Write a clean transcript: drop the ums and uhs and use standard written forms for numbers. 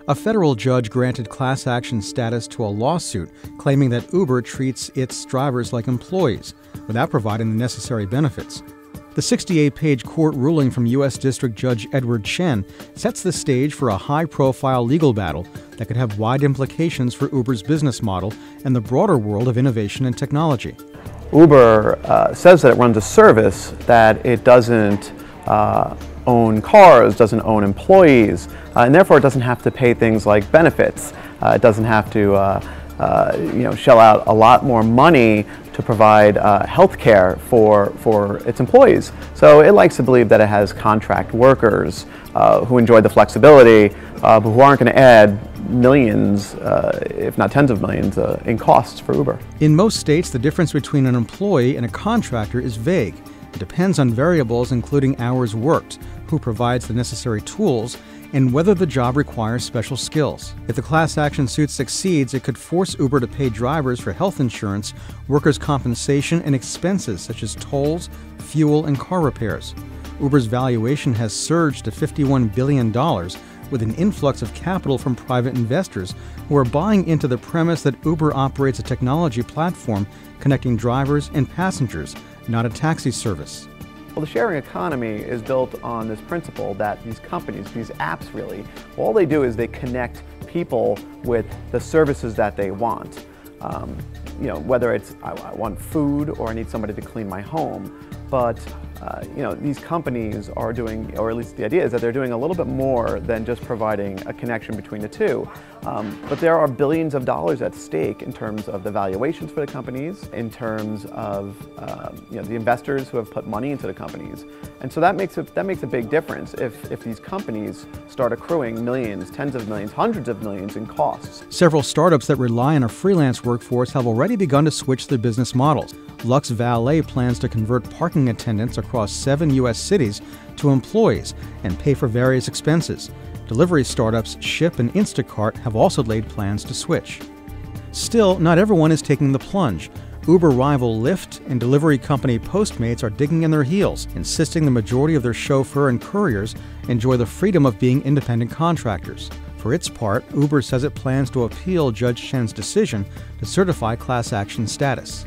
A federal judge granted class action status to a lawsuit claiming that Uber treats its drivers like employees without providing the necessary benefits. The 68-page court ruling from U.S. District Judge Edward Chen sets the stage for a high-profile legal battle that could have wide implications for Uber's business model and the broader world of innovation and technology. Uber says that it runs a service, that it doesn't own cars, doesn't own employees, and therefore it doesn't have to pay things like benefits. It doesn't have to shell out a lot more money to provide health care for its employees. So it likes to believe that it has contract workers who enjoy the flexibility, but who aren't going to add millions, if not tens of millions, in costs for Uber. In most states, the difference between an employee and a contractor is vague. It depends on variables including hours worked, who provides the necessary tools, and whether the job requires special skills. If the class action suit succeeds, it could force Uber to pay drivers for health insurance, workers' compensation, and expenses such as tolls, fuel, and car repairs. Uber's valuation has surged to $51 billion, with an influx of capital from private investors who are buying into the premise that Uber operates a technology platform connecting drivers and passengers, not a taxi service. Well, the sharing economy is built on this principle that these companies, these apps really, all they do is they connect people with the services that they want. Whether it's I want food or I need somebody to clean my home. But these companies are doing, or at least the idea is that they're doing a little bit more than just providing a connection between the two. But there are billions of dollars at stake in terms of the valuations for the companies, in terms of the investors who have put money into the companies. And so that makes a big difference if these companies start accruing millions, tens of millions, hundreds of millions in costs. Several startups that rely on a freelance workforce have already begun to switch their business models. Lux Valet plans to convert parking attendants across 7 U.S. cities to employees and pay for various expenses. Delivery startups Ship and Instacart have also laid plans to switch. Still, not everyone is taking the plunge. Uber rival Lyft and delivery company Postmates are digging in their heels, insisting the majority of their chauffeur and couriers enjoy the freedom of being independent contractors. For its part, Uber says it plans to appeal Judge Chen's decision to certify class action status.